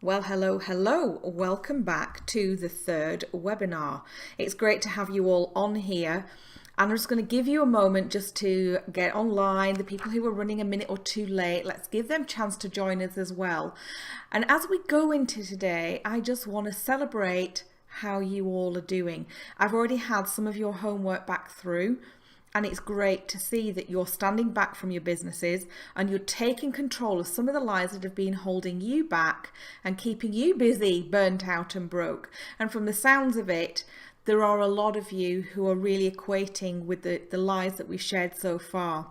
Well, hello. Welcome back to the third webinar. It's great to have you all on here. And I'm just going to give you a moment just to get online. The people who are running a minute or two late, let's give them a chance to join us as well. And as we go into today, I just want to celebrate how you all are doing. I've already had some of your homework back through. And it's great to see that you're standing back from your businesses and you're taking control of some of the lies that have been holding you back and keeping you busy, burnt out and broke. And from the sounds of it, there are a lot of you who are really equating with the lies that we've shared so far.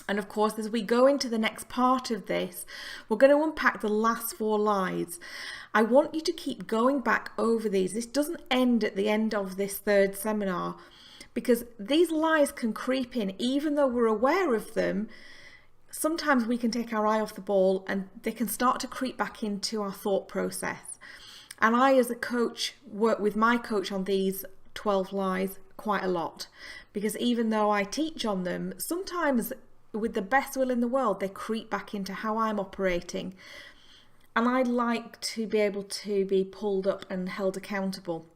And of course, as we go into the next part of this, we're going to unpack the last 4 lies. I want you to keep going back over these. This doesn't end at the end of this third seminar, because these lies can creep in even though we're aware of them. Sometimes we can take our eye off the ball and they can start to creep back into our thought process. And I, as a coach, work with my coach on these 12 lies quite a lot, because even though I teach on them, sometimes with the best will in the world, they creep back into how I'm operating. And I like to be able to be pulled up and held accountable.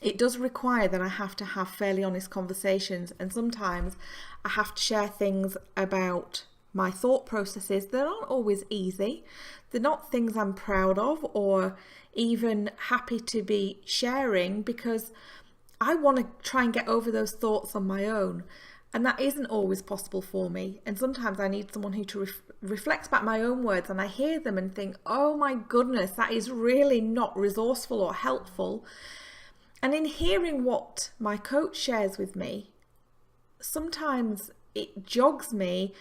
It does require that I have to have fairly honest conversations, and sometimes I have to share things about my thought processes that aren't always easy. They're not things I'm proud of or even happy to be sharing, because I want to try and get over those thoughts on my own, and that isn't always possible for me. And sometimes I need someone who reflects back my own words, and I hear them and think, oh my goodness, that is really not resourceful or helpful. And in hearing what my coach shares with me, sometimes it jogs me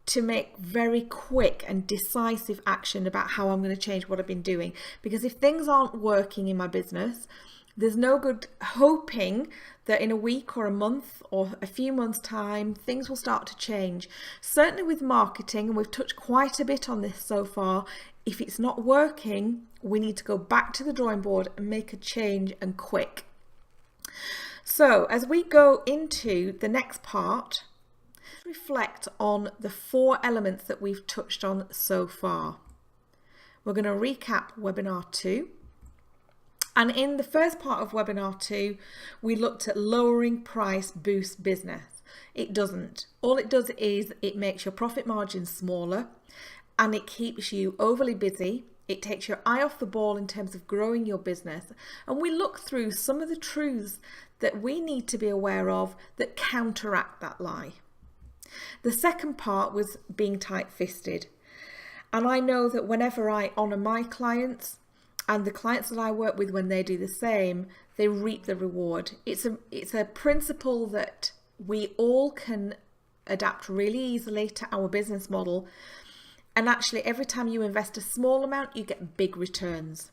to make very quick and decisive action about how I'm going to change what I've been doing. Because if things aren't working in my business, there's no good hoping that in a week or a month or a few months' time, things will start to change. Certainly with marketing, and we've touched quite a bit on this so far, if it's not working, we need to go back to the drawing board and make a change, and quick. So as we go into the next part, reflect on the 4 elements that we've touched on so far. We're going to recap webinar 2. And in the first part of webinar 2, we looked at lowering price boosts business. It doesn't. All it does is it makes your profit margin smaller, and it keeps you overly busy. It takes your eye off the ball in terms of growing your business. And we look through some of the truths that we need to be aware of that counteract that lie. The second part was being tight-fisted. And I know that whenever I honour my clients and the clients that I work with, when they do the same, they reap the reward. It's a principle that we all can adapt really easily to our business model. And actually, every time you invest a small amount, you get big returns.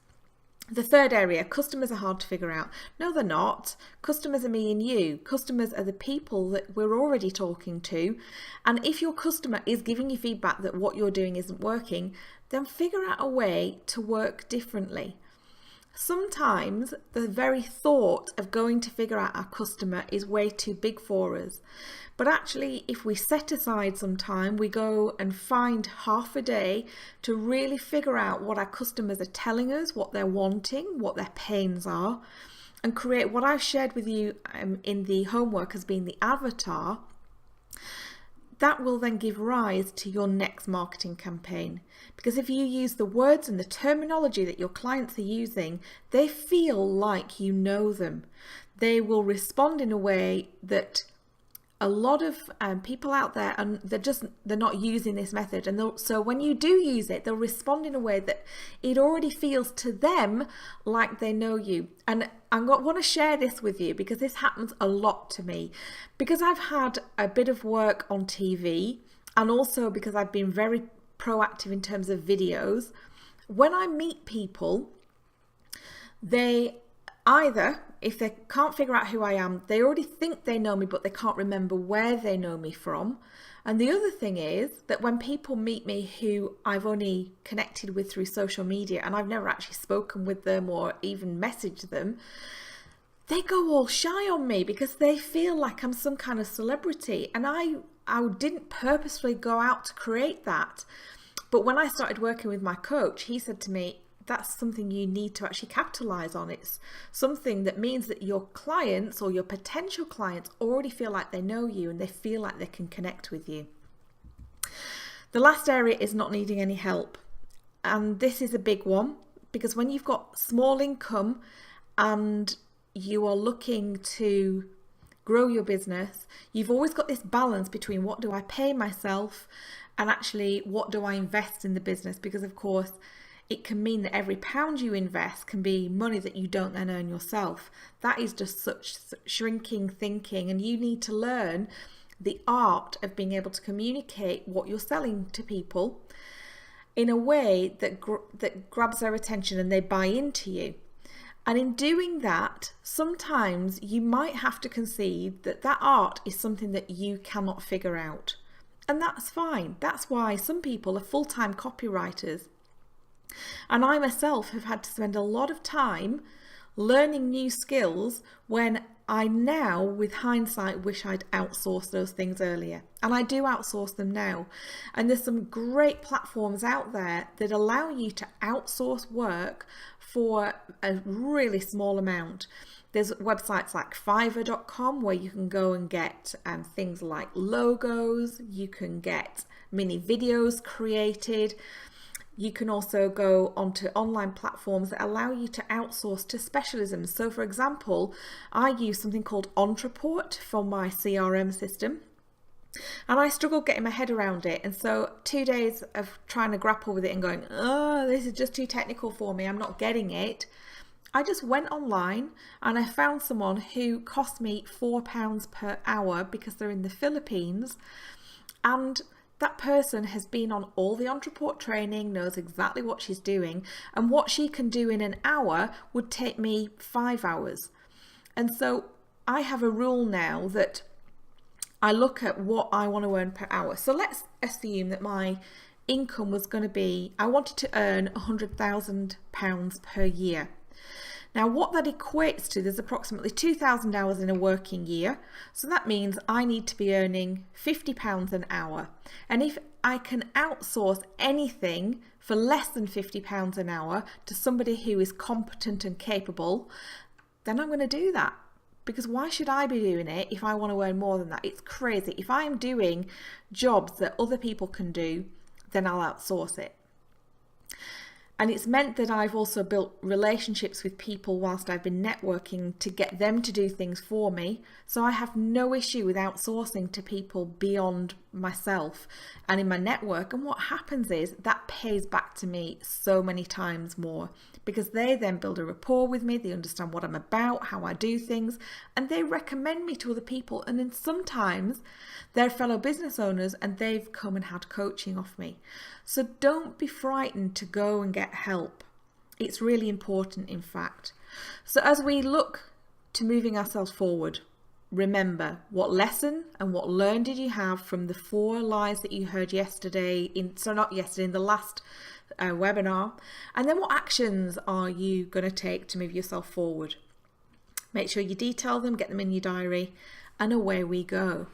The third area, customers are hard to figure out. No, they're not. Customers are me and you. Customers are the people that we're already talking to. And if your customer is giving you feedback that what you're doing isn't working, then figure out a way to work differently. Sometimes the very thought of going to figure out our customer is way too big for us. But actually, if we set aside some time, we go and find half a day to really figure out what our customers are telling us, what they're wanting, what their pains are, and create what I've shared with you in the homework as being the avatar. That will then give rise to your next marketing campaign. Because if you use the words and the terminology that your clients are using, they feel like you know them. They will respond in a way that a lot of people out there, and they're not using this method. And so when you do use it, they'll respond in a way that it already feels to them like they know you. And I want to share this with you because this happens a lot to me, because I've had a bit of work on TV, and also because I've been very proactive in terms of videos. When I meet people, they either, if they can't figure out who I am, they already think they know me, but they can't remember where they know me from. And the other thing is that when people meet me who I've only connected with through social media, and I've never actually spoken with them or even messaged them, they go all shy on me because they feel like I'm some kind of celebrity. And I didn't purposefully go out to create that. But when I started working with my coach, he said to me, that's something you need to actually capitalize on. It's something that means that your clients or your potential clients already feel like they know you and they feel like they can connect with you. The last area is not needing any help. And this is a big one, because when you've got small income and you are looking to grow your business, you've always got this balance between what do I pay myself and actually what do I invest in the business, because of course it can mean that every pound you invest can be money that you don't then earn yourself. That is just such shrinking thinking, and you need to learn the art of being able to communicate what you're selling to people in a way that grabs their attention and they buy into you. And in doing that, sometimes you might have to concede that that art is something that you cannot figure out. And that's fine. That's why some people are full-time copywriters. And I myself have had to spend a lot of time learning new skills when I now, with hindsight, wish I'd outsourced those things earlier. And I do outsource them now. And there's some great platforms out there that allow you to outsource work for a really small amount. There's websites like Fiverr.com where you can go and get things like logos, you can get mini videos created. You can also go onto online platforms that allow you to outsource to specialisms. So for example, I use something called Ontraport for my CRM system. And I struggled getting my head around it. And so 2 days of trying to grapple with it and going, oh, this is just too technical for me, I'm not getting it. I just went online and I found someone who cost me £4 per hour because they're in the Philippines. And that person has been on all the Ontraport training, knows exactly what she's doing, and what she can do in an hour would take me 5 hours. And so I have a rule now that I look at what I want to earn per hour. So let's assume that my income was going to be, I wanted to earn £100,000 per year. Now what that equates to, there's approximately 2,000 hours in a working year. So that means I need to be earning £50 an hour. And if I can outsource anything for less than £50 an hour to somebody who is competent and capable, then I'm going to do that. Because why should I be doing it if I want to earn more than that? It's crazy. If I'm doing jobs that other people can do, then I'll outsource it. And it's meant that I've also built relationships with people whilst I've been networking to get them to do things for me. So I have no issue with outsourcing to people beyond myself and in my network. And what happens is that pays back to me so many times more, because they then build a rapport with me. They understand what I'm about, how I do things, and they recommend me to other people. And then sometimes they're fellow business owners and they've come and had coaching off me. So don't be frightened to go and get help. It's really important, in fact. So as we look to moving ourselves forward, remember, what lesson and what learn did you have from the 4 lies that you heard yesterday, in the last webinar, and then what actions are you going to take to move yourself forward? Make sure you detail them, get them in your diary, and away we go.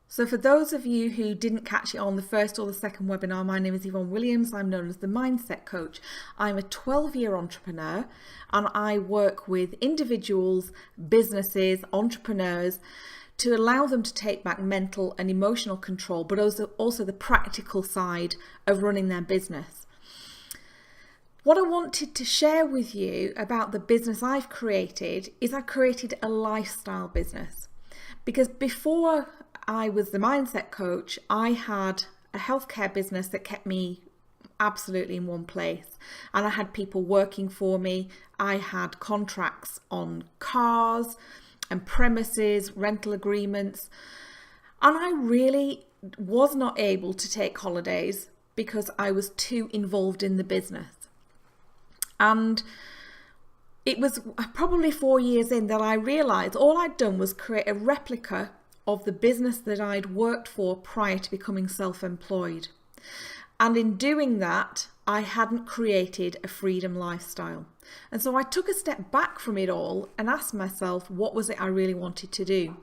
So for those of you who didn't catch it on the first or the second webinar, my name is Yvonne Williams. I'm known as the Mindset Coach. I'm a 12-year entrepreneur and I work with individuals, businesses, entrepreneurs to allow them to take back mental and emotional control, but also the practical side of running their business. What I wanted to share with you about the business I've created is I created a lifestyle business. Because before I was the Mindset Coach, I had a healthcare business that kept me absolutely in one place. And I had people working for me. I had contracts on cars and premises, rental agreements. And I really was not able to take holidays because I was too involved in the business. And it was probably 4 years in that I realised all I'd done was create a replica of the business that I'd worked for prior to becoming self-employed. And in doing that, I hadn't created a freedom lifestyle. And so I took a step back from it all and asked myself, what was it I really wanted to do?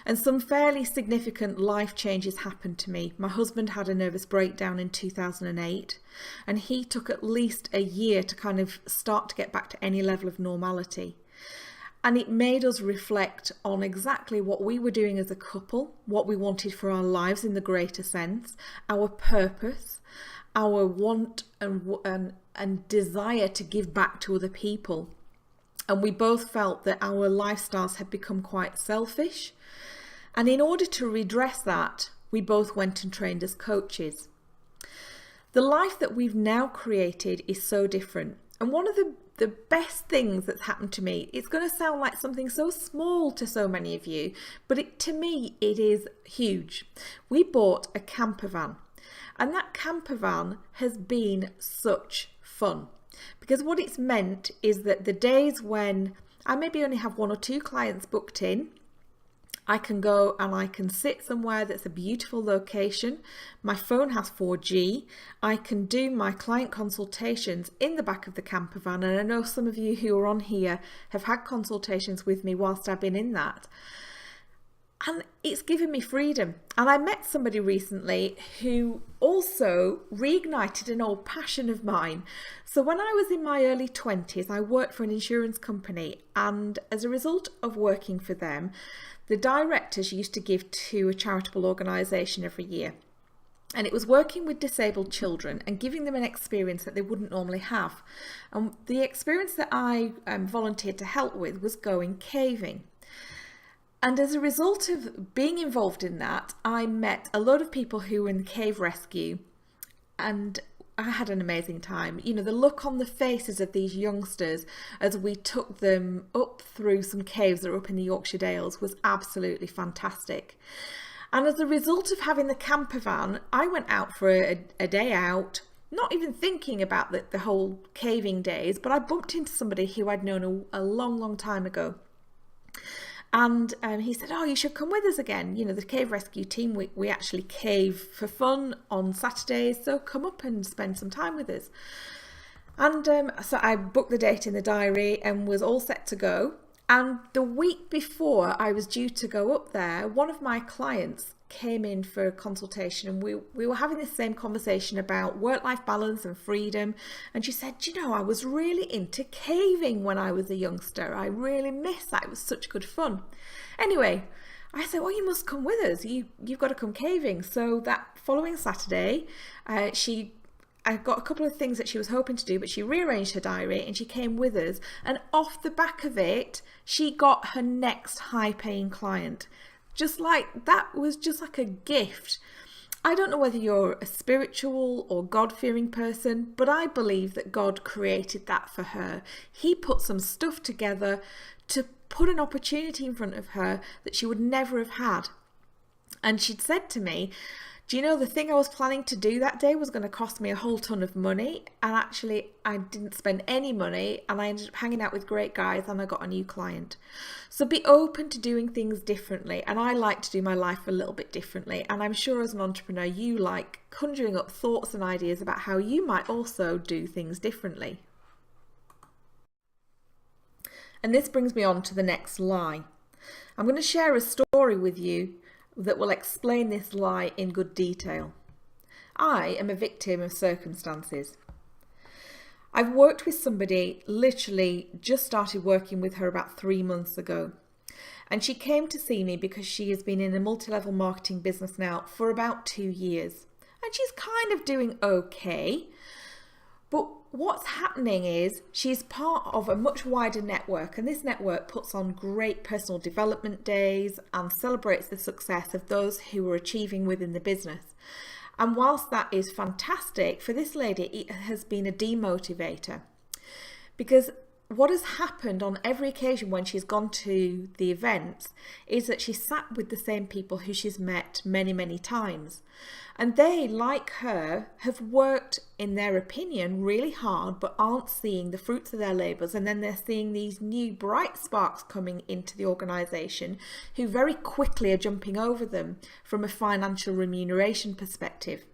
And some fairly significant life changes happened to me. My husband had a nervous breakdown in 2008, and he took at least a year to kind of start to get back to any level of normality. And it made us reflect on exactly what we were doing as a couple, what we wanted for our lives in the greater sense, our purpose, our want and desire to give back to other people. And we both felt that our lifestyles had become quite selfish. And in order to redress that, we both went and trained as coaches. The life that we've now created is so different. And one of the best things that's happened to me, it's going to sound like something so small to so many of you, but to me, it is huge. We bought a camper van. And that camper van has been such fun, because what it's meant is that the days when I maybe only have 1 or 2 clients booked in, I can go and I can sit somewhere that's a beautiful location. My phone has 4G. I can do my client consultations in the back of the camper van. And I know some of you who are on here have had consultations with me whilst I've been in that. And it's given me freedom. And I met somebody recently who also reignited an old passion of mine. So when I was in my early 20s, I worked for an insurance company. And as a result of working for them, the directors used to give to a charitable organisation every year. And it was working with disabled children and giving them an experience that they wouldn't normally have. And the experience that I volunteered to help with was going caving. And as a result of being involved in that, I met a lot of people who were in the cave rescue, and I had an amazing time. You know, the look on the faces of these youngsters as we took them up through some caves that are up in the Yorkshire Dales was absolutely fantastic. And as a result of having the camper van, I went out for a day out, not even thinking about the whole caving days, but I bumped into somebody who I'd known a long, long time ago. And he said, oh, you should come with us again. You know, the cave rescue team, we actually cave for fun on Saturdays. So come up and spend some time with us. And so I booked the date in the diary and was all set to go. And the week before I was due to go up there, one of my clients came in for a consultation, and we were having the same conversation about work-life balance and freedom. And she said, you know, I was really into caving when I was a youngster. I really miss that. It was such good fun. Anyway, I said, well, you must come with us. You've got to come caving. So that following Saturday, I got a couple of things that she was hoping to do, but she rearranged her diary and she came with us. And off the back of it, she got her next high-paying client. Just like that was just like a gift. I don't know whether you're a spiritual or God-fearing person, but I believe that God created that for her. He put some stuff together to put an opportunity in front of her that she would never have had. And she'd said to me, do you know, the thing I was planning to do that day was going to cost me a whole ton of money, and actually I didn't spend any money, and I ended up hanging out with great guys and I got a new client. So be open to doing things differently, and I like to do my life a little bit differently, and I'm sure as an entrepreneur you like conjuring up thoughts and ideas about how you might also do things differently. And this brings me on to the next lie. I'm going to share a story with you that will explain this lie in good detail. I am a victim of circumstances. I've worked with somebody, literally just started working with her about 3 months ago. And she came to see me because she has been in a multi-level marketing business now for about 2 years. And she's kind of doing okay. But what's happening is she's part of a much wider network, and this network puts on great personal development days and celebrates the success of those who are achieving within the business. And whilst that is fantastic, for this lady it has been a demotivator, because what has happened on every occasion when she's gone to the events is that she's sat with the same people who she's met many, many times. And they, like her, have worked, in their opinion, really hard, but aren't seeing the fruits of their labours. And then they're seeing these new bright sparks coming into the organisation who very quickly are jumping over them from a financial remuneration perspective.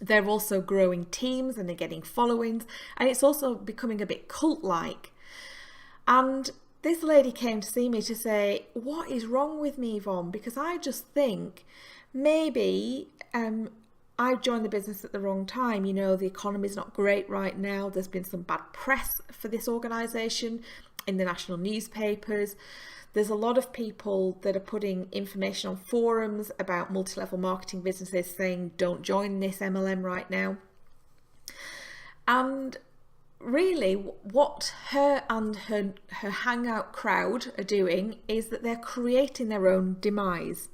They're also growing teams and they're getting followings, and it's also becoming a bit cult-like. And this lady came to see me to say, what is wrong with me, Yvonne? Because I just think maybe I've joined the business at the wrong time. You know, the economy's not great right now. There's been some bad press for this organisation in the national newspapers. There's a lot of people that are putting information on forums about multi-level marketing businesses saying don't join this MLM right now. And really what her and her hangout crowd are doing is that they're creating their own demise.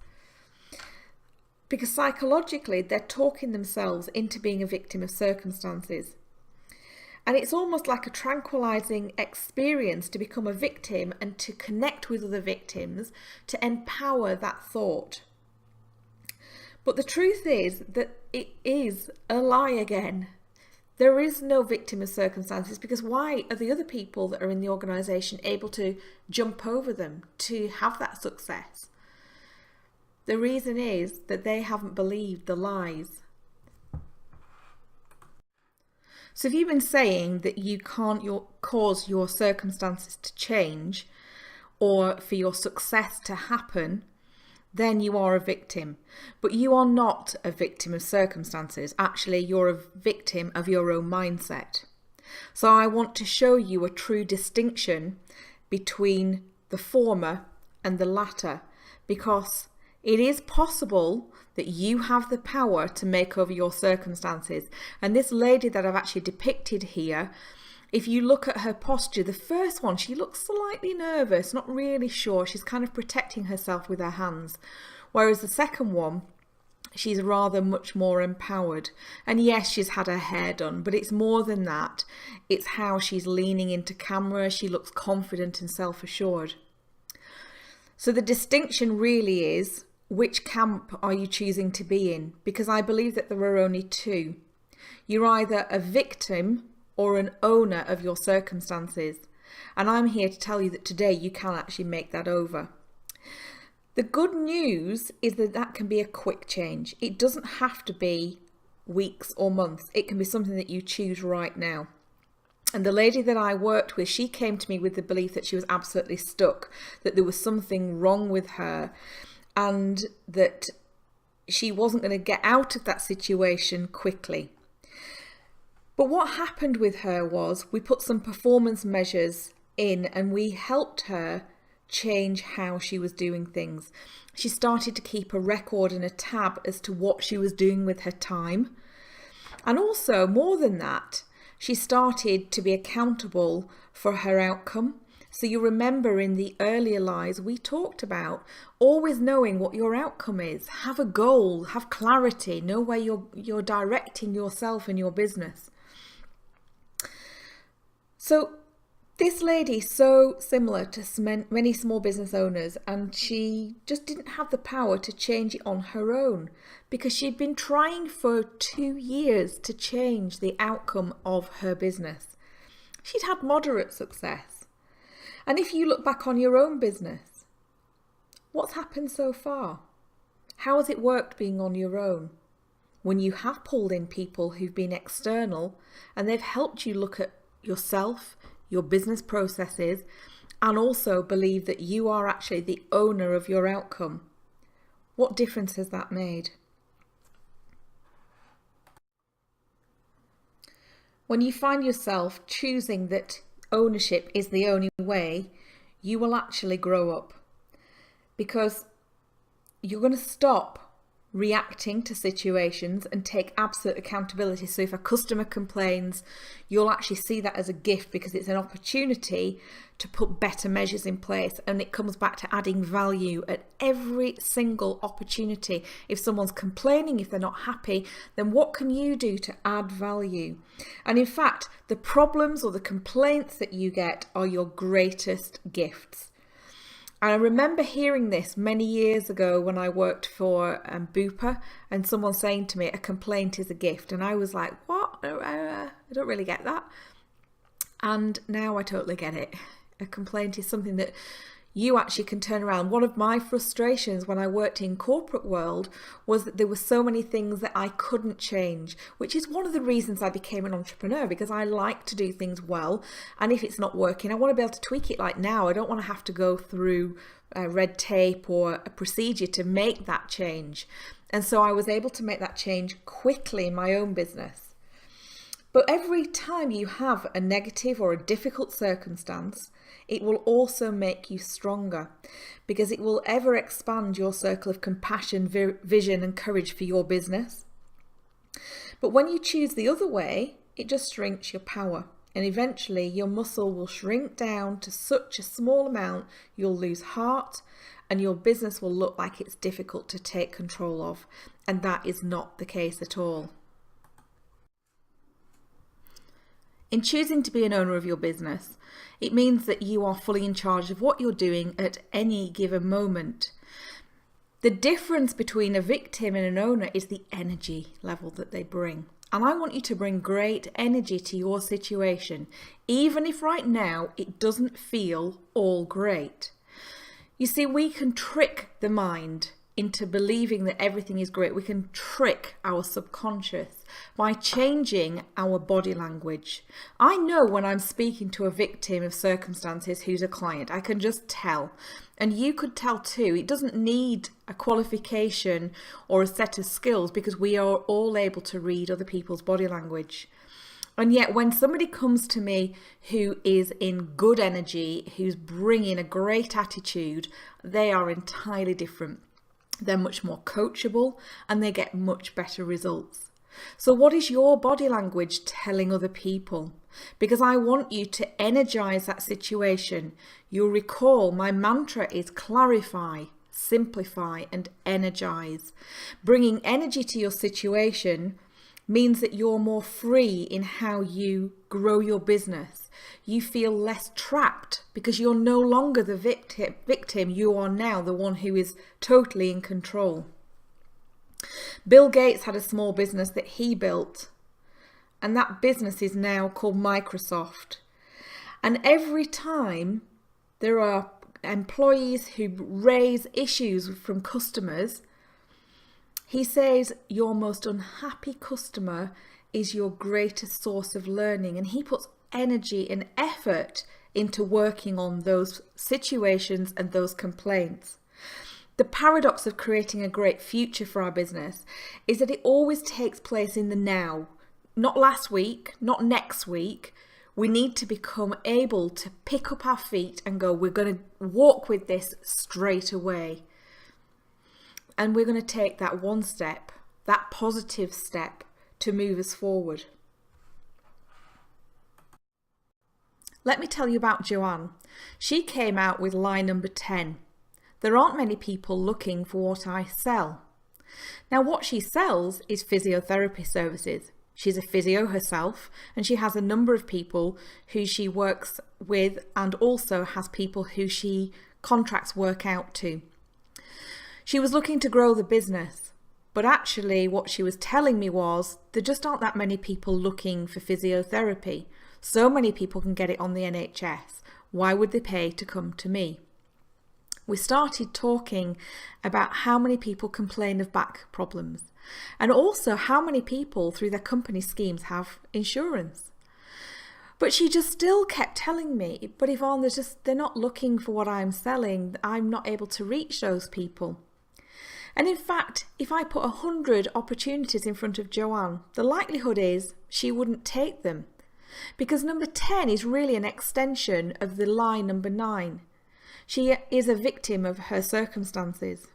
Because psychologically they're talking themselves into being a victim of circumstances. And it's almost like a tranquilizing experience to become a victim and to connect with other victims, to empower that thought. But the truth is that it is a lie again. There is no victim of circumstances, because why are the other people that are in the organisation able to jump over them to have that success? The reason is that they haven't believed the lies. So if you've been saying that you can't cause your circumstances to change or for your success to happen, then you are a victim. But you are not a victim of circumstances. Actually, you're a victim of your own mindset. So I want to show you a true distinction between the former and the latter, because it is possible that you have the power to make over your circumstances. And this lady that I've actually depicted here, if you look at her posture, the first one, she looks slightly nervous, not really sure. She's kind of protecting herself with her hands. Whereas the second one, she's rather much more empowered. And yes, she's had her hair done, but it's more than that. It's how she's leaning into camera. She looks confident and self-assured. So the distinction really is, which camp are you choosing to be in? Because I believe that there are only two. You're either a victim or an owner of your circumstances. And I'm here to tell you that today you can actually make that over. The good news is that that can be a quick change. It doesn't have to be weeks or months. It can be something that you choose right now. And the lady that I worked with, she came to me with the belief that she was absolutely stuck, that there was something wrong with her, and that she wasn't going to get out of that situation quickly. But what happened with her was we put some performance measures in and we helped her change how she was doing things. She started to keep a record and a tab as to what she was doing with her time. And also, more than that, she started to be accountable for her outcome. So you remember in the earlier lies we talked about always knowing what your outcome is. Have a goal, have clarity, know where you're directing yourself and your business. So this lady is so similar to many small business owners, and she just didn't have the power to change it on her own because she'd been trying for 2 years to change the outcome of her business. She'd had moderate success. And if you look back on your own business, what's happened so far? How has it worked being on your own? When you have pulled in people who've been external and they've helped you look at yourself, your business processes, and also believe that you are actually the owner of your outcome. What difference has that made? When you find yourself choosing that ownership is the only way, you will actually grow up, because you're going to stop reacting to situations and take absolute accountability. So if a customer complains, you'll actually see that as a gift because it's an opportunity to put better measures in place, and it comes back to adding value at every single opportunity. If someone's complaining, if they're not happy, then what can you do to add value? And in fact, the problems or the complaints that you get are your greatest gifts. And I remember hearing this many years ago when I worked for Bupa, and someone saying to me, a complaint is a gift. And I was like, what? I don't really get that. And now I totally get it. A complaint is something that you actually can turn around. One of my frustrations when I worked in corporate world was that there were so many things that I couldn't change, which is one of the reasons I became an entrepreneur, because I like to do things well. And if it's not working, I want to be able to tweak it like now. I don't want to have to go through red tape or a procedure to make that change. And so I was able to make that change quickly in my own business. But every time you have a negative or a difficult circumstance, it will also make you stronger, because it will ever expand your circle of compassion, vision and courage for your business. But when you choose the other way, it just shrinks your power, and eventually your muscle will shrink down to such a small amount you'll lose heart, and your business will look like it's difficult to take control of. And that is not the case at all. In choosing to be an owner of your business, it means that you are fully in charge of what you're doing at any given moment. The difference between a victim and an owner is the energy level that they bring. And I want you to bring great energy to your situation, even if right now it doesn't feel all great. You see, we can trick the mind into believing that everything is great. We can trick our subconscious by changing our body language. I know when I'm speaking to a victim of circumstances who's a client, I can just tell. And you could tell too. It doesn't need a qualification or a set of skills, because we are all able to read other people's body language. And yet when somebody comes to me who is in good energy, who's bringing a great attitude, they are entirely different. They're much more coachable and they get much better results. So what is your body language telling other people? Because I want you to energize that situation. You'll recall my mantra is clarify, simplify and energize. Bringing energy to your situation means that you're more free in how you grow your business. You feel less trapped because you're no longer the victim. You are now the one who is totally in control. Bill Gates had a small business that he built, and that business is now called Microsoft. And every time there are employees who raise issues from customers, he says your most unhappy customer is your greatest source of learning, and he puts energy and effort into working on those situations and those complaints. The paradox of creating a great future for our business is that it always takes place in the now, not last week, not next week. We need to become able to pick up our feet and go, we're going to walk with this straight away. And we're going to take that one step, that positive step, to move us forward. Let me tell you about Joanne. She came out with lie number 10. There aren't many people looking for what I sell. Now what she sells is physiotherapy services. She's a physio herself, and she has a number of people who she works with, and also has people who she contracts work out to. She was looking to grow the business, but actually what she was telling me was there just aren't that many people looking for physiotherapy. So many people can get it on the NHS. Why would they pay to come to me? We started talking about how many people complain of back problems, and also how many people through their company schemes have insurance. But she just still kept telling me, but Yvonne, they're not looking for what I'm selling. I'm not able to reach those people. And in fact, if I put 100 opportunities in front of Joanne, the likelihood is she wouldn't take them. Because number 10 is really an extension of the lie number 9. She is a victim of her circumstances.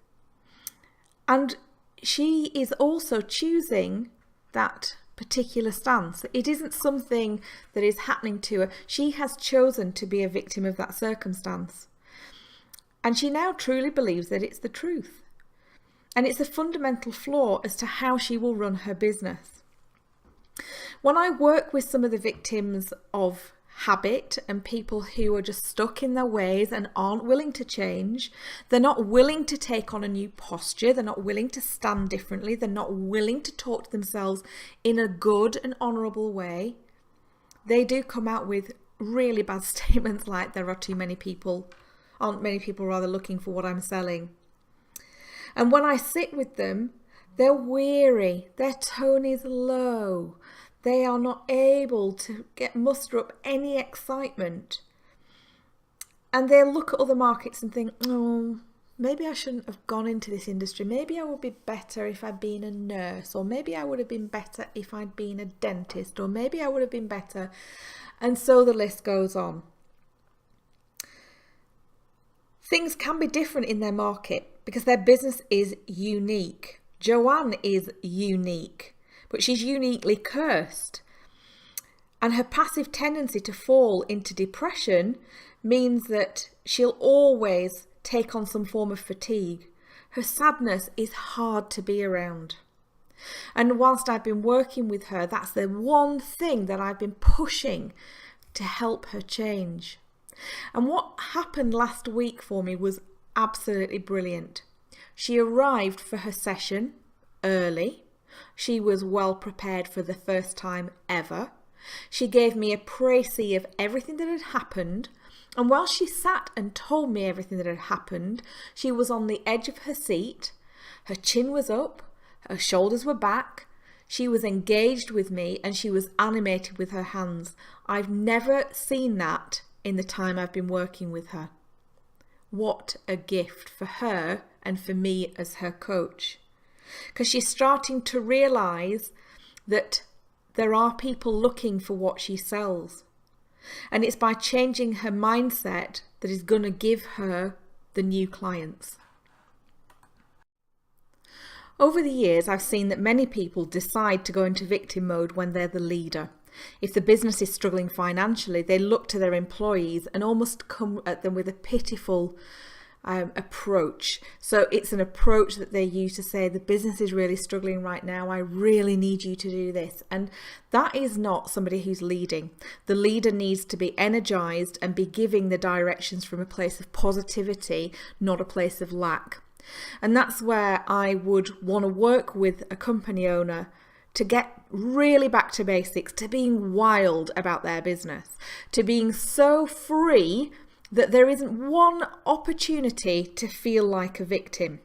And she is also choosing that particular stance. It isn't something that is happening to her. She has chosen to be a victim of that circumstance. And she now truly believes that it's the truth. And it's a fundamental flaw as to how she will run her business. When I work with some of the victims of habit and people who are just stuck in their ways and aren't willing to change, they're not willing to take on a new posture, they're not willing to stand differently, they're not willing to talk to themselves in a good and honourable way, they do come out with really bad statements like there are too many people aren't many people rather looking for what I'm selling? And when I sit with them, they're weary, their tone is low, they are not able to muster up any excitement. And they'll look at other markets and think, oh, maybe I shouldn't have gone into this industry. Maybe I would be better if I'd been a nurse, or maybe I would have been better if I'd been a dentist, or maybe I would have been better. And so the list goes on. Things can be different in their market because their business is unique. Joanne is unique, but she's uniquely cursed. And her passive tendency to fall into depression means that she'll always take on some form of fatigue. Her sadness is hard to be around. And whilst I've been working with her, that's the one thing that I've been pushing to help her change. And what happened last week for me was absolutely brilliant. She arrived for her session early. She was well prepared for the first time ever. She gave me a précis of everything that had happened. And while she sat and told me everything that had happened, she was on the edge of her seat. Her chin was up, her shoulders were back. She was engaged with me and she was animated with her hands. I've never seen that in the time I've been working with her. What a gift for her and for me as her coach. Because she's starting to realise that there are people looking for what she sells. And it's by changing her mindset that is going to give her the new clients. Over the years, I've seen that many people decide to go into victim mode when they're the leader. If the business is struggling financially, they look to their employees and almost come at them with a pitiful approach. So it's an approach that they use to say, the business is really struggling right now. I really need you to do this. And that is not somebody who's leading. The leader needs to be energized and be giving the directions from a place of positivity, not a place of lack. And that's where I would want to work with a company owner to get really back to basics, to being wild about their business, to being so free that there isn't one opportunity to feel like a victim.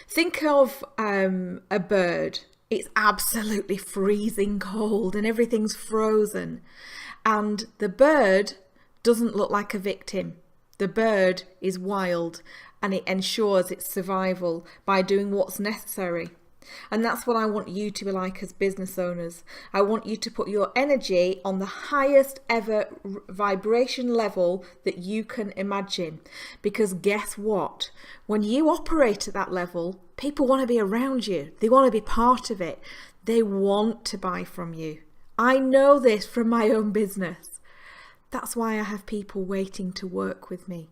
Think of a bird. It's absolutely freezing cold and everything's frozen. And the bird doesn't look like a victim. The bird is wild and it ensures its survival by doing what's necessary. And that's what I want you to be like as business owners. I want you to put your energy on the highest ever vibration level that you can imagine. Because guess what? When you operate at that level, people want to be around you. They want to be part of it. They want to buy from you. I know this from my own business. That's why I have people waiting to work with me.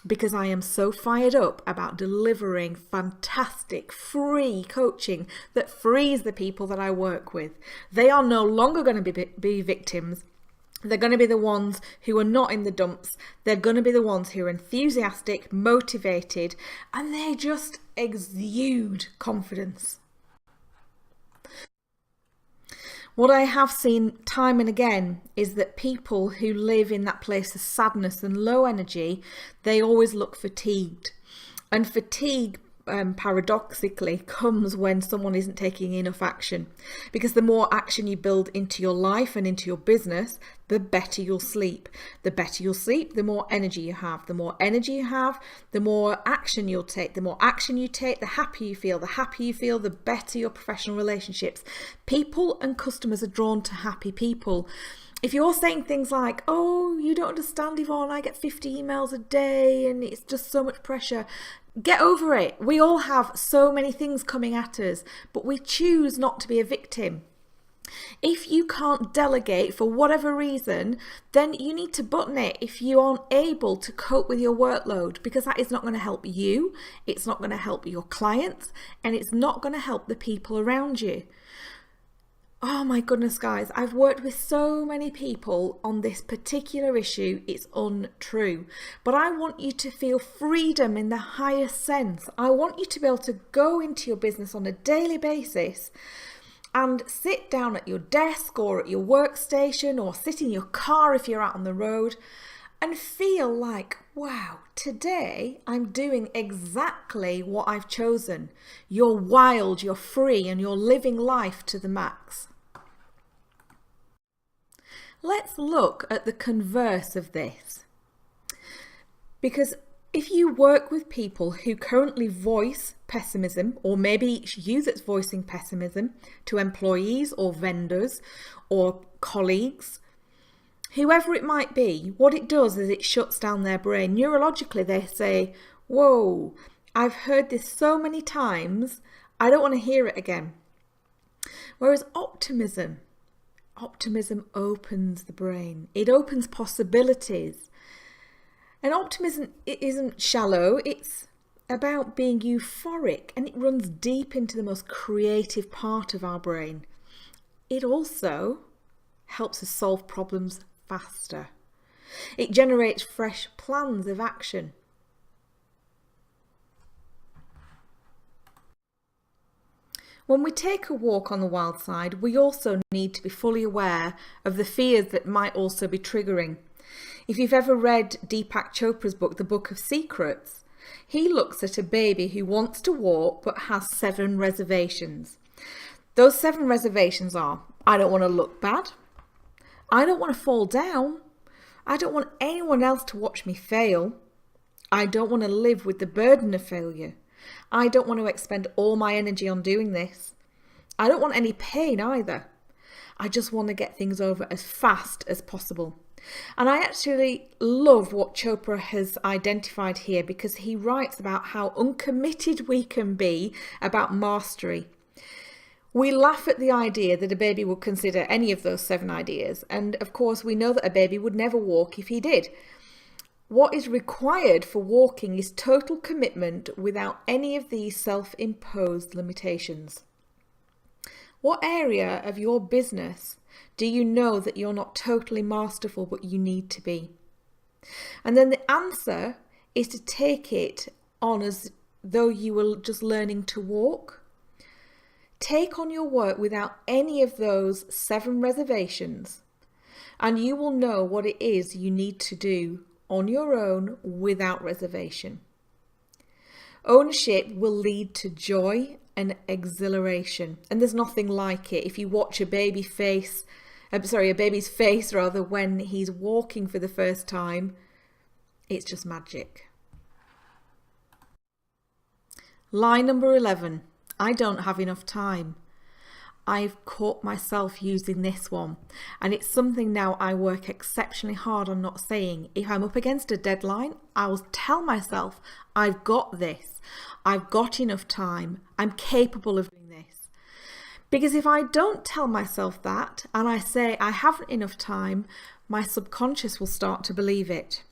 Because I am so fired up about delivering fantastic free coaching that frees the people that I work with. They are no longer going to be victims. They're going to be the ones who are not in the dumps. They're going to be the ones who are enthusiastic, motivated, and they just exude confidence. What I have seen time and again is that people who live in that place of sadness and low energy, they always look fatigued. And fatigue, paradoxically, comes when someone isn't taking enough action. Because the more action you build into your life and into your business, the better you'll sleep. The better you'll sleep, the more energy you have. The more energy you have, the more action you'll take. The more action you take, the happier you feel. The happier you feel, the better your professional relationships. People and customers are drawn to happy people. If you're saying things like, oh, you don't understand, Yvonne, I get 50 emails a day and it's just so much pressure. Get over it. We all have so many things coming at us, but we choose not to be a victim. If you can't delegate for whatever reason, then you need to button it if you aren't able to cope with your workload, because that is not going to help you, it's not going to help your clients, and it's not going to help the people around you. Oh my goodness, guys, I've worked with so many people on this particular issue, it's untrue. But I want you to feel freedom in the highest sense. I want you to be able to go into your business on a daily basis and sit down at your desk or at your workstation or sit in your car if you're out on the road and feel like, wow, today I'm doing exactly what I've chosen. You're wild, you're free, and you're living life to the max. Let's look at the converse of this. Because if you work with people who currently voice pessimism, or maybe it's you that's voicing pessimism to employees or vendors or colleagues, whoever it might be, what it does is it shuts down their brain. Neurologically, they say, whoa, I've heard this so many times, I don't want to hear it again. Whereas optimism opens the brain. It opens possibilities. And optimism isn't shallow, it's about being euphoric, and it runs deep into the most creative part of our brain. It also helps us solve problems faster. It generates fresh plans of action. When we take a walk on the wild side, we also need to be fully aware of the fears that might also be triggering. If you've ever read Deepak Chopra's book, The Book of Secrets, he looks at a baby who wants to walk but has 7 reservations. Those 7 reservations are, I don't want to look bad, I don't want to fall down, I don't want anyone else to watch me fail, I don't want to live with the burden of failure, I don't want to expend all my energy on doing this, I don't want any pain either, I just want to get things over as fast as possible. And I actually love what Chopra has identified here, because he writes about how uncommitted we can be about mastery. We laugh at the idea that a baby would consider any of those 7 ideas, and of course we know that a baby would never walk if he did. What is required for walking is total commitment without any of these self-imposed limitations. What area of your business do you know that you're not totally masterful but you need to be? And then the answer is to take it on as though you were just learning to walk. Take on your work without any of those 7 reservations, and you will know what it is you need to do on your own without reservation. Ownership will lead to joy and exhilaration, and there's nothing like it. If you watch a baby's face when he's walking for the first time, it's just magic. Lie number 11. I don't have enough time. I've caught myself using this one, and it's something now I work exceptionally hard on not saying. If I'm up against a deadline, I will tell myself, I've got this, I've got enough time, I'm capable of doing this. Because if I don't tell myself that, and I say I haven't enough time, my subconscious will start to believe it.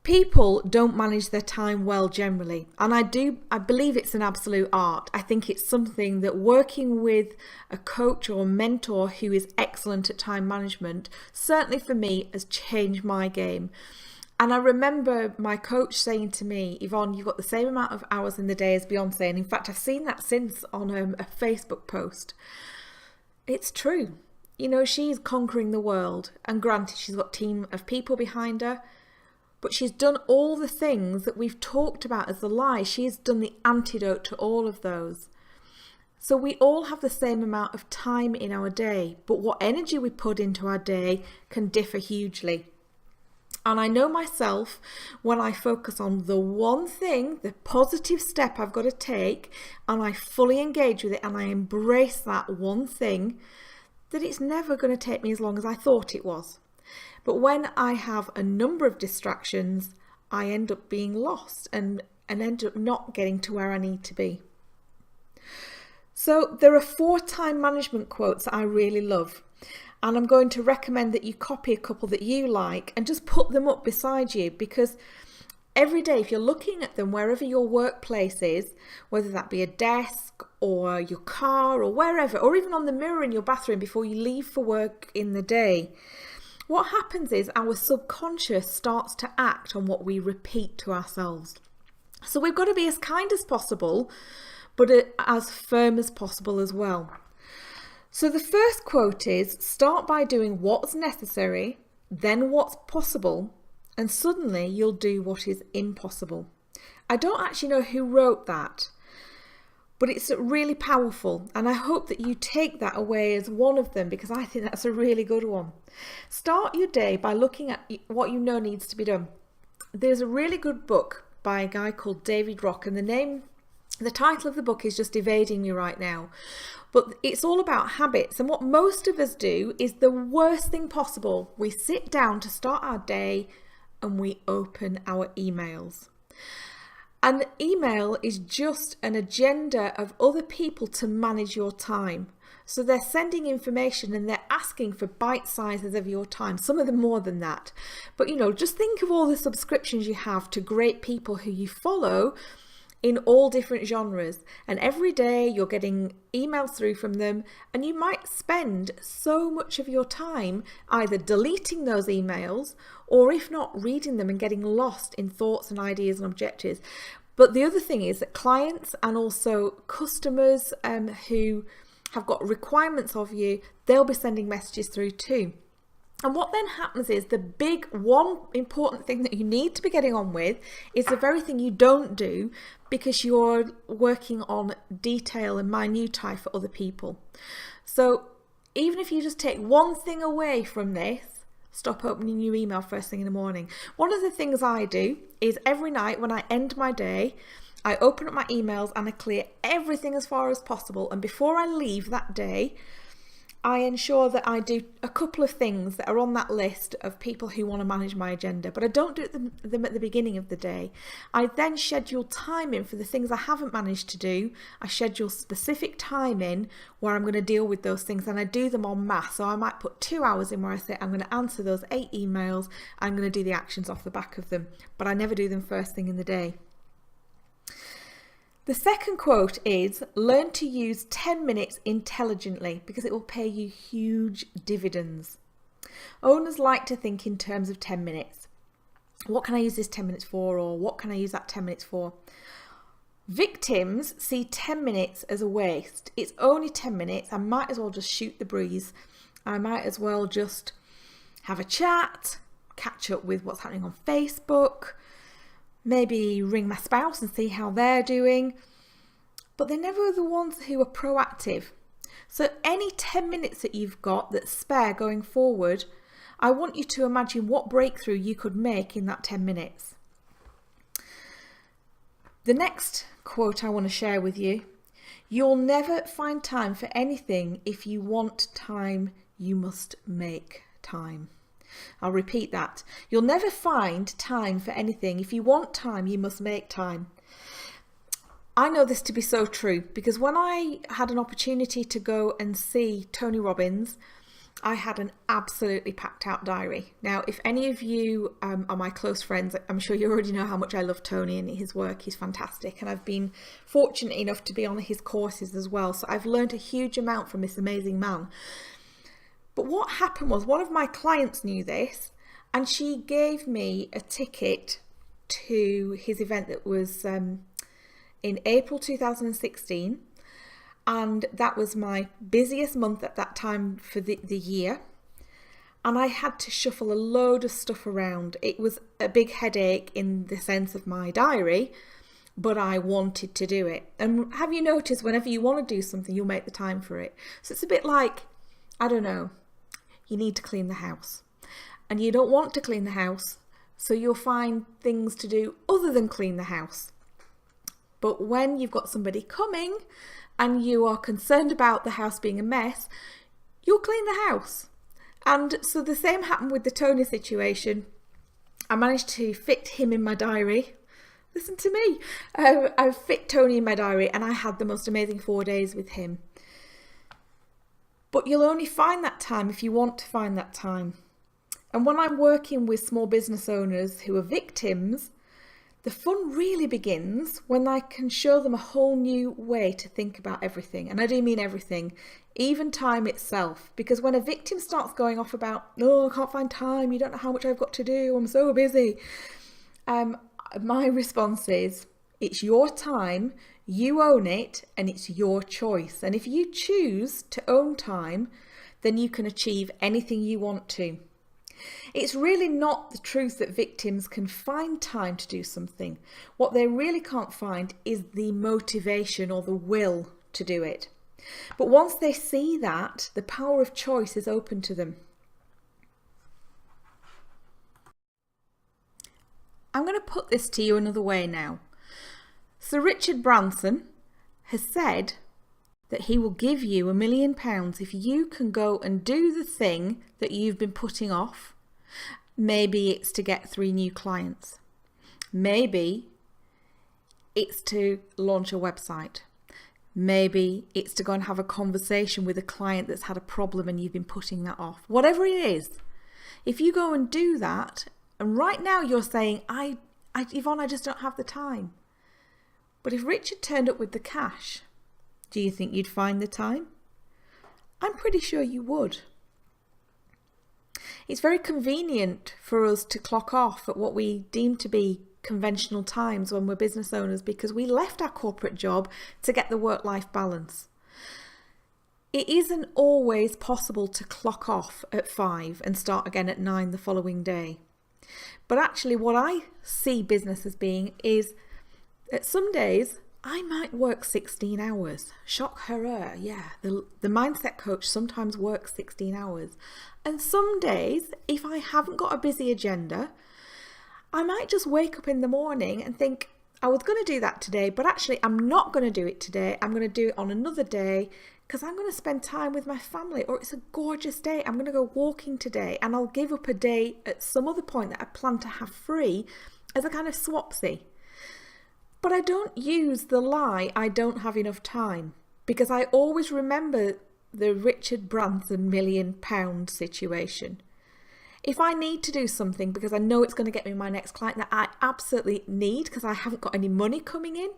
People don't manage their time well generally, and I believe it's an absolute art. I think it's something that working with a coach or a mentor who is excellent at time management, certainly for me, has changed my game. And I remember my coach saying to me, Yvonne, you've got the same amount of hours in the day as Beyonce. And in fact, I've seen that since on a Facebook post. It's true. You know, she's conquering the world, and granted, she's got a team of people behind her, but she's done all the things that we've talked about as the lie. She's done the antidote to all of those. So we all have the same amount of time in our day, but what energy we put into our day can differ hugely. And I know myself, when I focus on the one thing, the positive step I've got to take, and I fully engage with it and I embrace that one thing, that it's never going to take me as long as I thought it was. But when I have a number of distractions, I end up being lost and end up not getting to where I need to be. So there are 4 time management quotes that I really love. And I'm going to recommend that you copy a couple that you like and just put them up beside you, because every day, if you're looking at them wherever your workplace is, whether that be a desk or your car or wherever, or even on the mirror in your bathroom before you leave for work in the day, what happens is our subconscious starts to act on what we repeat to ourselves. So we've got to be as kind as possible, but as firm as possible as well. So the first quote is, start by doing what's necessary then what's possible, and suddenly you'll do what is impossible. I don't actually know who wrote that, but it's really powerful, and I hope that you take that away as one of them, because I think that's a really good one. Start your day by looking at what you know needs to be done. There's a really good book by a guy called David Rock, and the title of the book is just evading me right now, but it's all about habits. And what most of us do is the worst thing possible. We sit down to start our day and we open our emails. An email is just an agenda of other people to manage your time. So they're sending information and they're asking for bite sizes of your time, some of them more than that. But just think of all the subscriptions you have to great people who you follow in all different genres, and every day you're getting emails through from them, and you might spend so much of your time either deleting those emails, or if not, reading them and getting lost in thoughts and ideas and objectives. But the other thing is that clients and also customers who have got requirements of you, they'll be sending messages through too. And what then happens is the big one important thing that you need to be getting on with is the very thing you don't do, because you're working on detail and minutiae for other people. So even if you just take one thing away from this, stop opening your email first thing in the morning. One of the things I do is every night when I end my day, I open up my emails and I clear everything as far as possible. And before I leave that day, I ensure that I do a couple of things that are on that list of people who want to manage my agenda, but I don't do them at the beginning of the day. I then schedule time in for the things I haven't managed to do. I schedule specific time in where I'm going to deal with those things, and I do them en masse. So I might put 2 hours in where I say I'm going to answer those 8 emails. I'm going to do the actions off the back of them, but I never do them first thing in the day. The second quote is, learn to use 10 minutes intelligently because it will pay you huge dividends. Owners like to think in terms of 10 minutes. What can I use this 10 minutes for, or what can I use that 10 minutes for? Victims see 10 minutes as a waste. It's only 10 minutes. I might as well just shoot the breeze. I might as well just have a chat, catch up with what's happening on Facebook, maybe ring my spouse and see how they're doing. But they're never the ones who are proactive. So any 10 minutes that you've got that's spare going forward, I want you to imagine what breakthrough you could make in that 10 minutes. The next quote I want to share with you, you'll never find time for anything. If you want time, you must make time. I'll repeat that. You'll never find time for anything. If you want time, you must make time. I know this to be so true, because when I had an opportunity to go and see Tony Robbins, I had an absolutely packed out diary. Now, if any of you are my close friends, I'm sure you already know how much I love Tony and his work. He's fantastic. And I've been fortunate enough to be on his courses as well. So I've learned a huge amount from this amazing man. But what happened was, one of my clients knew this, and she gave me a ticket to his event that was in April 2016, and that was my busiest month at that time for the year, and I had to shuffle a load of stuff around. It was a big headache in the sense of my diary, but I wanted to do it. And have you noticed, whenever you want to do something, you'll make the time for it? So it's a bit like, I don't know, you need to clean the house and you don't want to clean the house, so you'll find things to do other than clean the house. But when you've got somebody coming and you are concerned about the house being a mess, you'll clean the house. And so the same happened with the Tony situation. I managed to fit him in my diary. Listen to me. I fit Tony in my diary, and I had the most amazing 4 days with him. But you'll only find that time if you want to find that time. And when I'm working with small business owners who are victims, the fun really begins when I can show them a whole new way to think about everything. And I do mean everything, even time itself. Because when a victim starts going off about, oh, I can't find time, you don't know how much I've got to do, I'm so busy. My response is, it's your time, you own it, and it's your choice. And if you choose to own time, then you can achieve anything you want to. It's really not the truth that victims can find time to do something. What they really can't find is the motivation or the will to do it. But once they see that, the power of choice is open to them. I'm going to put this to you another way now. Sir Richard Branson has said that he will give you £1 million if you can go and do the thing that you've been putting off. Maybe it's to get 3 new clients. Maybe it's to launch a website. Maybe it's to go and have a conversation with a client that's had a problem and you've been putting that off. Whatever it is, if you go and do that, and right now you're saying, Yvonne, I just don't have the time. But if Richard turned up with the cash, do you think you'd find the time? I'm pretty sure you would. It's very convenient for us to clock off at what we deem to be conventional times when we're business owners because we left our corporate job to get the work-life balance. It isn't always possible to clock off at 5 and start again at 9 the following day. But actually what I see business as being is that some days I might work 16 hours. Shock horror, yeah. The mindset coach sometimes works 16 hours. And some days, if I haven't got a busy agenda, I might just wake up in the morning and think, I was going to do that today, but actually I'm not going to do it today. I'm going to do it on another day because I'm going to spend time with my family, or it's a gorgeous day. I'm going to go walking today and I'll give up a day at some other point that I plan to have free as a kind of swapsy. But I don't use the lie, I don't have enough time, because I always remember the Richard Branson £1 million situation. If I need to do something because I know it's going to get me my next client that I absolutely need because I haven't got any money coming in,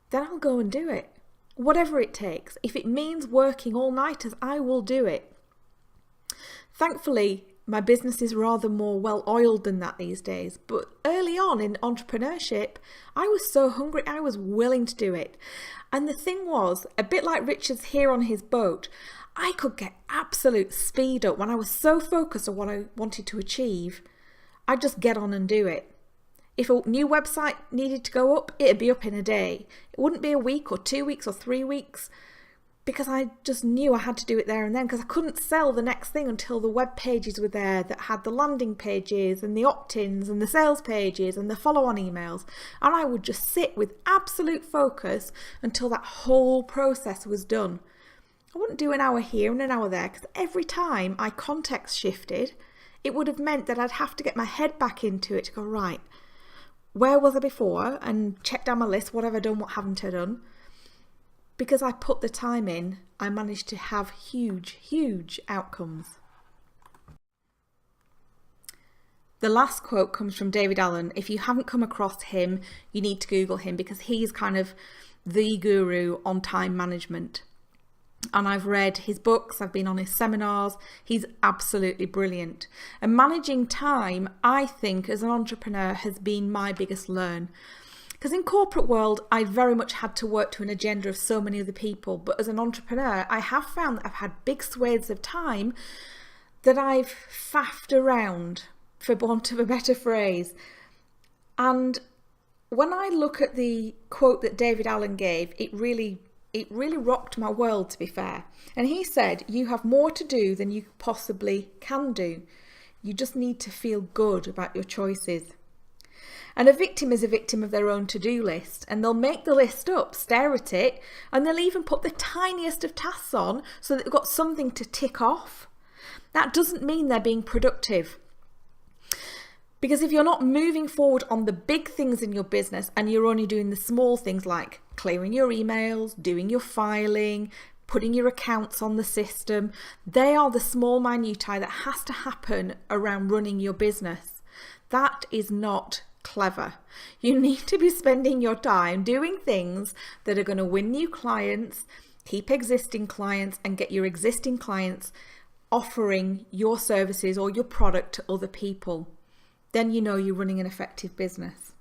then I'll go and do it. Whatever it takes. If it means working all-nighters, I will do it. Thankfully, my business is rather more well-oiled than that these days. But early on in entrepreneurship, I was so hungry, I was willing to do it. And the thing was, a bit like Richard's here on his boat, I could get absolute speed up when I was so focused on what I wanted to achieve. I'd just get on and do it. If a new website needed to go up, it'd be up in a day. It wouldn't be a week or 2 weeks or 3 weeks because I just knew I had to do it there and then because I couldn't sell the next thing until the web pages were there that had the landing pages and the opt-ins and the sales pages and the follow-on emails. And I would just sit with absolute focus until that whole process was done. I wouldn't do an hour here and an hour there because every time I context shifted, it would have meant that I'd have to get my head back into it to go, right, where was I before, and check down my list, what have I done, what haven't I done. Because I put the time in, I managed to have huge outcomes. The last quote comes from David Allen. If you haven't come across him, you need to Google him because he's kind of the guru on time management. And I've read his books, I've been on his seminars, he's absolutely brilliant. And managing time, I think, as an entrepreneur has been my biggest learn. Because in corporate world, I very much had to work to an agenda of so many other people. But as an entrepreneur, I have found that I've had big swathes of time that I've faffed around, for want of a better phrase. And when I look at the quote that David Allen gave, it really rocked my world, to be fair. And he said, you have more to do than you possibly can do. You just need to feel good about your choices. And a victim is a victim of their own to-do list, and they'll make the list up, stare at it, and they'll even put the tiniest of tasks on so that they've got something to tick off. That doesn't mean they're being productive. Because if you're not moving forward on the big things in your business and you're only doing the small things like clearing your emails, doing your filing, putting your accounts on the system, they are the small minutiae that has to happen around running your business. That is not clever. You need to be spending your time doing things that are going to win new clients, keep existing clients, and get your existing clients offering your services or your product to other people. Then you know you're running an effective business.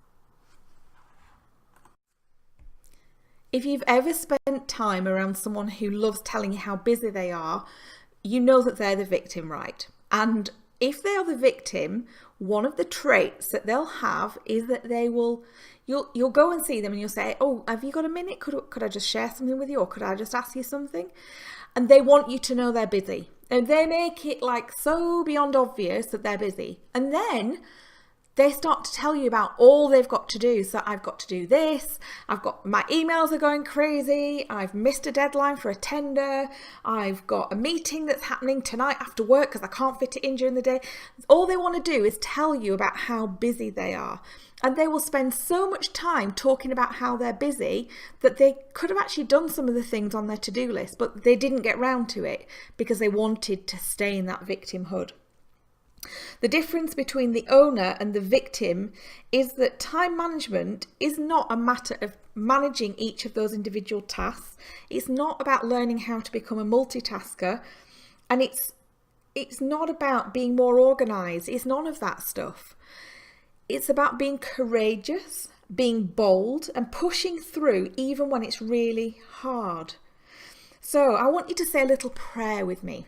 If you've ever spent time around someone who loves telling you how busy they are, you know that they're the victim, right? And If they are the victim, one of the traits that they'll have is that you'll go and see them and you'll say, oh, have you got a minute? Could I just share something with you, or could I just ask you something? And they want you to know they're busy. And they make it like so beyond obvious that they're busy. And then they start to tell you about all they've got to do. So I've got to do this. My emails are going crazy. I've missed a deadline for a tender. I've got a meeting that's happening tonight after work because I can't fit it in during the day. All they want to do is tell you about how busy they are. And they will spend so much time talking about how they're busy that they could have actually done some of the things on their to-do list, but they didn't get round to it because they wanted to stay in that victimhood. The difference between the owner and the victim is that time management is not a matter of managing each of those individual tasks. It's not about learning how to become a multitasker, and it's not about being more organised. It's none of that stuff. It's about being courageous, being bold, and pushing through even when it's really hard. So I want you to say a little prayer with me.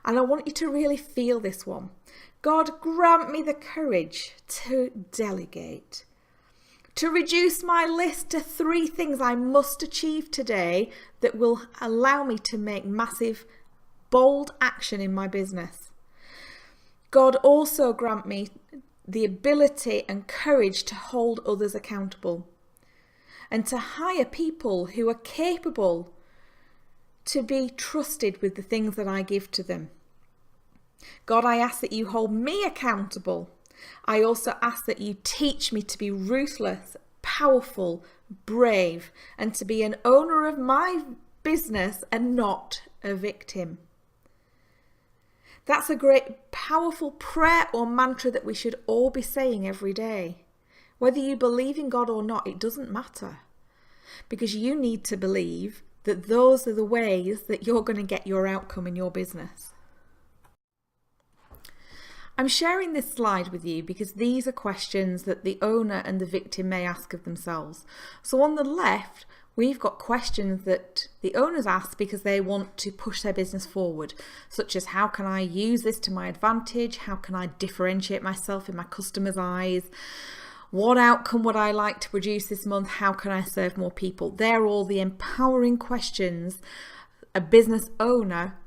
And I want you to really feel this one. God, grant me the courage to delegate, to reduce my list to 3 things I must achieve today that will allow me to make massive, bold action in my business. God, also grant me the ability and courage to hold others accountable and to hire people who are capable to be trusted with the things that I give to them. God, I ask that you hold me accountable. I also ask that you teach me to be ruthless, powerful, brave, and to be an owner of my business and not a victim. That's a great, powerful prayer or mantra that we should all be saying every day. Whether you believe in God or not, it doesn't matter. Because you need to believe that those are the ways that you're going to get your outcome in your business. I'm sharing this slide with you because these are questions that the owner and the victim may ask of themselves. So on the left, we've got questions that the owners ask because they want to push their business forward, such as how can I use this to my advantage? How can I differentiate myself in my customers' eyes? What outcome would I like to produce this month? How can I serve more people? They're all the empowering questions a business owner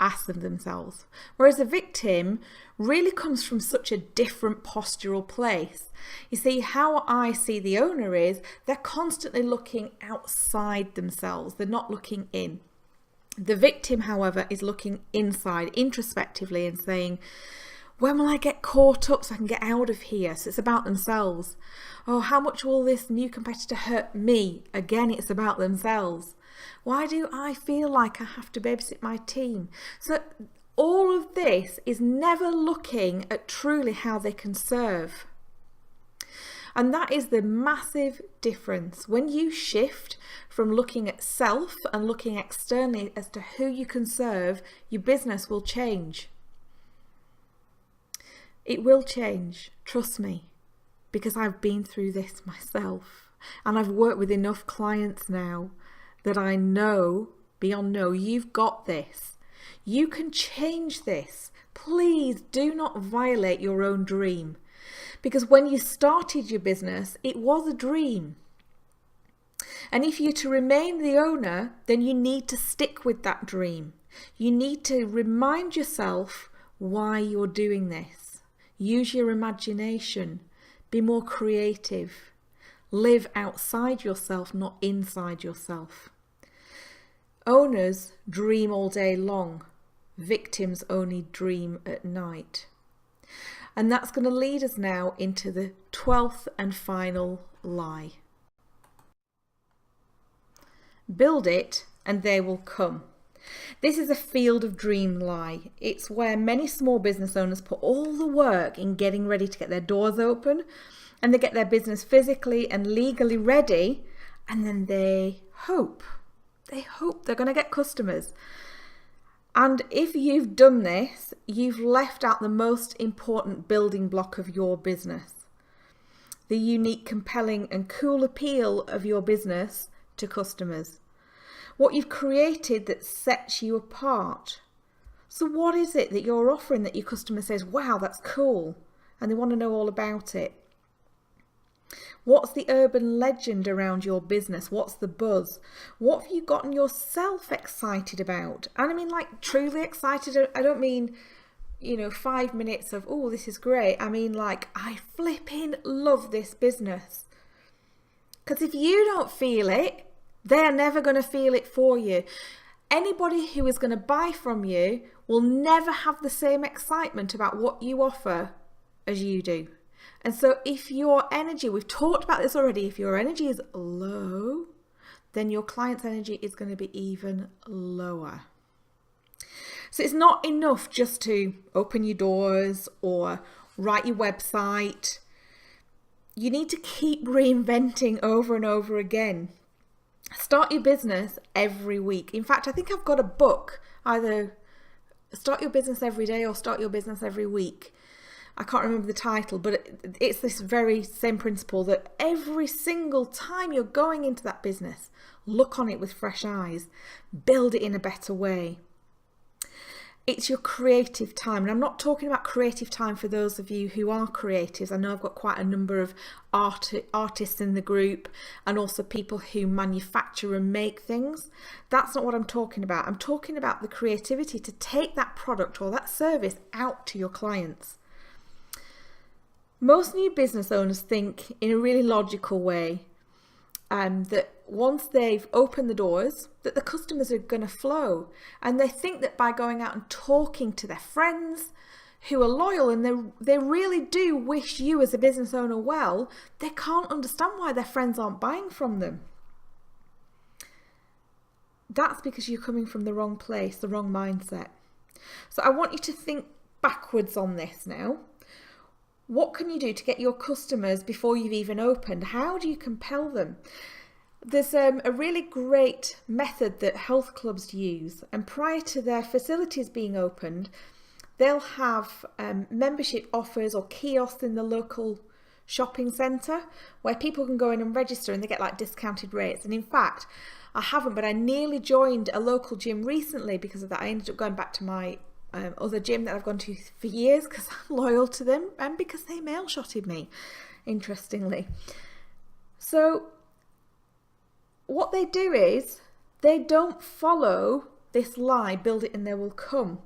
asks of themselves. Whereas a victim really comes from such a different postural place. You see, how I see the owner is they're constantly looking outside themselves. They're not looking in. The victim, however, is looking inside introspectively and saying, when will I get caught up so I can get out of here? So it's about themselves. Oh, how much will this new competitor hurt me? Again, it's about themselves. Why do I feel like I have to babysit my team? So all of this is never looking at truly how they can serve. And that is the massive difference. When you shift from looking at self and looking externally as to who you can serve, your business will change. It will change, trust me, because I've been through this myself and I've worked with enough clients now that I know, beyond know, you've got this. You can change this. Please do not violate your own dream, because when you started your business, it was a dream. And if you're to remain the owner, then you need to stick with that dream. You need to remind yourself why you're doing this. Use your imagination. Be more creative. Live outside yourself, not inside yourself. Owners dream all day long. Victims only dream at night. And that's going to lead us now into the 12th and final lie. Build it and they will come. This is a field of dream lie. It's where many small business owners put all the work in getting ready to get their doors open, and they get their business physically and legally ready, and then they hope they're going to get customers. And if you've done this, you've left out the most important building block of your business. The unique, compelling and cool appeal of your business to customers. What you've created that sets you apart. So what is it that you're offering that your customer says, wow, that's cool, and they want to know all about it? What's the urban legend around your business? What's the buzz? What have you gotten yourself excited about? And I mean, like, truly excited. I don't mean, 5 minutes of, oh, this is great. I mean, like, I flipping love this business. Because if you don't feel it, they're never going to feel it for you. Anybody who is going to buy from you will never have the same excitement about what you offer as you do. And so if your energy, we've talked about this already, if your energy is low, then your client's energy is going to be even lower. So it's not enough just to open your doors or write your website. You need to keep reinventing over and over again. Start your business every week. In fact, I think I've got a book, either Start Your Business Every Day or Start Your Business Every Week. I can't remember the title, but it's this very same principle that every single time you're going into that business, look on it with fresh eyes, build it in a better way. It's your creative time. And I'm not talking about creative time for those of you who are creatives. I know I've got quite a number of artists in the group and also people who manufacture and make things. That's not what I'm talking about. I'm talking about the creativity to take that product or that service out to your clients. Most new business owners think in a really logical way that once they've opened the doors, that the customers are going to flow. And they think that by going out and talking to their friends who are loyal and they really do wish you as a business owner well, they can't understand why their friends aren't buying from them. That's because you're coming from the wrong place, the wrong mindset. So I want you to think backwards on this now. What can you do to get your customers before you've even opened? How do you compel them? There's a really great method that health clubs use, and prior to their facilities being opened, they'll have membership offers or kiosks in the local shopping centre where people can go in and register and they get like discounted rates. And in fact, I haven't, but I nearly joined a local gym recently because of that. I ended up going back to my other gym that I've gone to for years because I'm loyal to them and because they mail shotted me, interestingly. So what they do is they don't follow this lie, build it and they will come.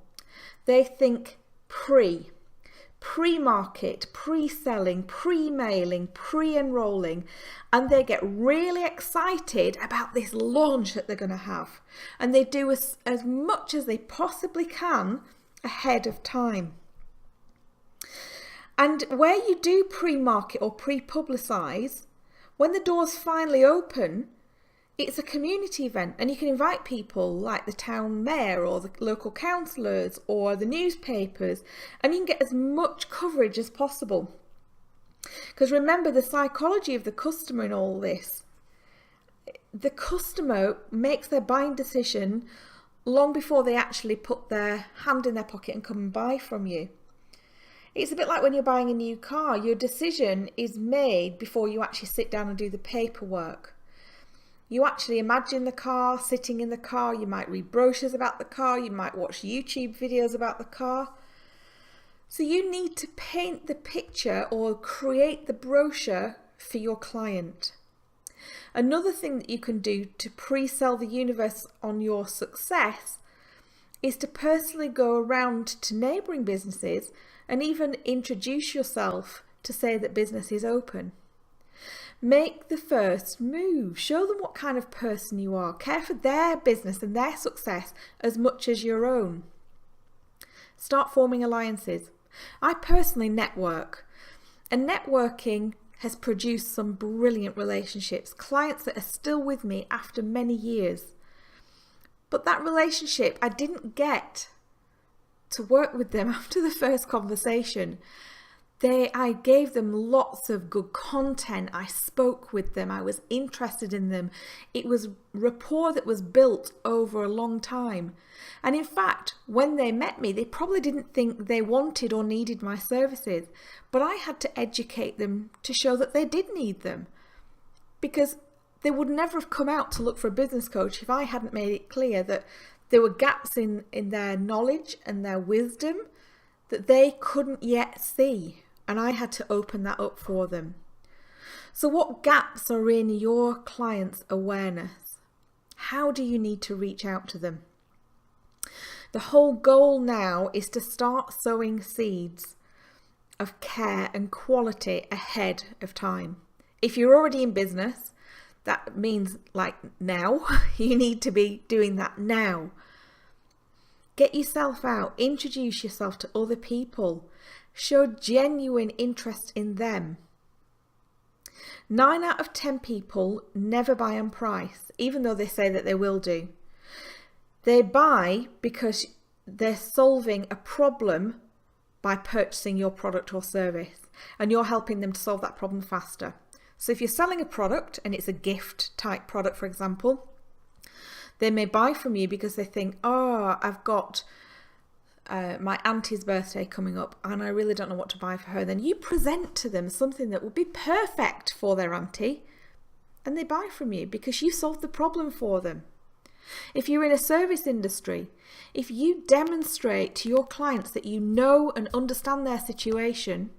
They think pre-market, pre-selling, pre-mailing, pre-enrolling, and they get really excited about this launch that they're going to have. And they do as much as they possibly can ahead of time. And where you do pre-market or pre-publicise, when the doors finally open, it's a community event and you can invite people like the town mayor or the local councillors or the newspapers, and you can get as much coverage as possible. Because remember the psychology of the customer in all this. The customer makes their buying decision long before they actually put their hand in their pocket and come and buy from you. It's a bit like when you're buying a new car. Your decision is made before you actually sit down and do the paperwork. You actually imagine the car, sitting in the car, you might read brochures about the car, you might watch YouTube videos about the car. So you need to paint the picture or create the brochure for your client. Another thing that you can do to pre-sell the universe on your success is to personally go around to neighbouring businesses and even introduce yourself to say that business is open. Make the first move. Show them what kind of person you are. Care for their business and their success as much as your own. Start forming alliances. I personally network, and networking has produced some brilliant relationships, clients that are still with me after many years. But that relationship, I didn't get to work with them after the first conversation. I gave them lots of good content. I spoke with them. I was interested in them. It was rapport that was built over a long time. And in fact, when they met me, they probably didn't think they wanted or needed my services, but I had to educate them to show that they did need them, because they would never have come out to look for a business coach if I hadn't made it clear that There were gaps in their knowledge and their wisdom that they couldn't yet see, and I had to open that up for them. So what gaps are in your client's awareness? How do you need to reach out to them? The whole goal now is to start sowing seeds of care and quality ahead of time. If you're already in business, that means like now, you need to be doing that now. Get yourself out, introduce yourself to other people, show genuine interest in them. 9 out of 10 people never buy on price, even though they say that they will do. They buy because they're solving a problem by purchasing your product or service, and you're helping them to solve that problem faster. So if you're selling a product and it's a gift type product, for example, they may buy from you because they think, oh, I've got my auntie's birthday coming up and I really don't know what to buy for her. Then you present to them something that would be perfect for their auntie, and they buy from you because you solved the problem for them. If you're in a service industry, if you demonstrate to your clients that you know and understand their situation,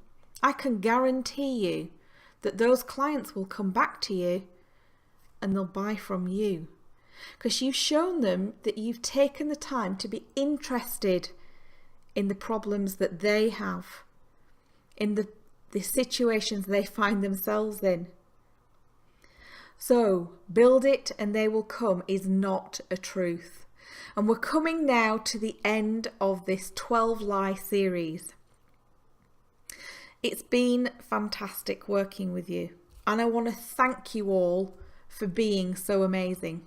I can guarantee you that those clients will come back to you and they'll buy from you, because you've shown them that you've taken the time to be interested in the problems that they have, in the situations they find themselves in. So, build it and they will come is not a truth. And we're coming now to the end of this 12 Lie series. It's been fantastic working with you, and I want to thank you all for being so amazing.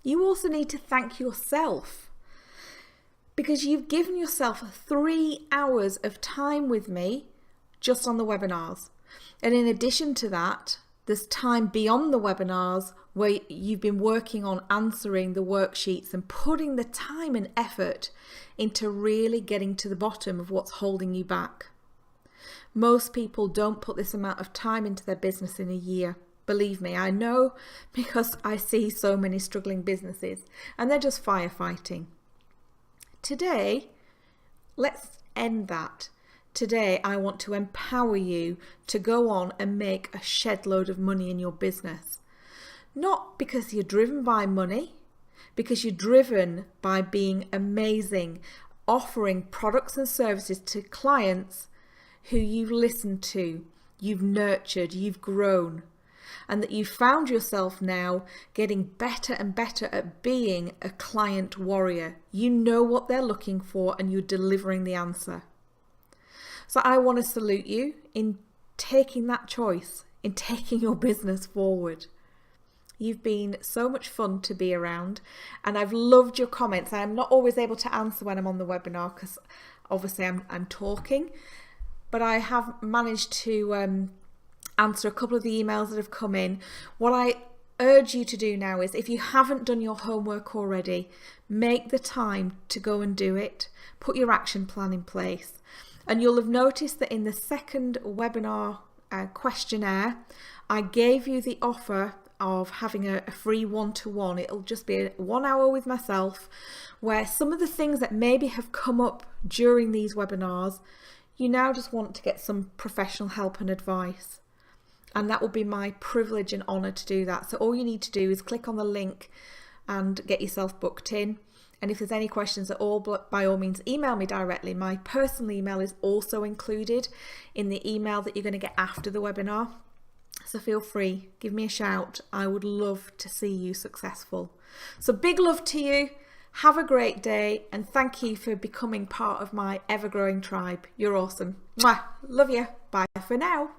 You also need to thank yourself, because you've given yourself 3 hours of time with me just on the webinars. And in addition to that, there's time beyond the webinars where you've been working on answering the worksheets and putting the time and effort into really getting to the bottom of what's holding you back. Most people don't put this amount of time into their business in a year. Believe me, I know, because I see so many struggling businesses and they're just firefighting. Today, let's end that. Today, I want to empower you to go on and make a shed load of money in your business. Not because you're driven by money, because you're driven by being amazing, offering products and services to clients who you've listened to, you've nurtured, you've grown, and that you've found yourself now getting better and better at being a client warrior. You know what they're looking for and you're delivering the answer. So I want to salute you in taking that choice, in taking your business forward. You've been so much fun to be around, and I've loved your comments. I'm not always able to answer when I'm on the webinar because obviously I'm talking, but I have managed to answer a couple of the emails that have come in. What I urge you to do now is, if you haven't done your homework already, make the time to go and do it. Put your action plan in place. And you'll have noticed that in the second webinar questionnaire, I gave you the offer of having a free one-to-one. It'll just be 1 hour with myself, where some of the things that maybe have come up during these webinars, you now just want to get some professional help and advice. And that will be my privilege and honour to do that. So all you need to do is click on the link and get yourself booked in. And if there's any questions at all, by all means, email me directly. My personal email is also included in the email that you're going to get after the webinar. So feel free, give me a shout. I would love to see you successful. So big love to you. Have a great day, and thank you for becoming part of my ever-growing tribe. You're awesome. Mwah. Love you. Bye for now.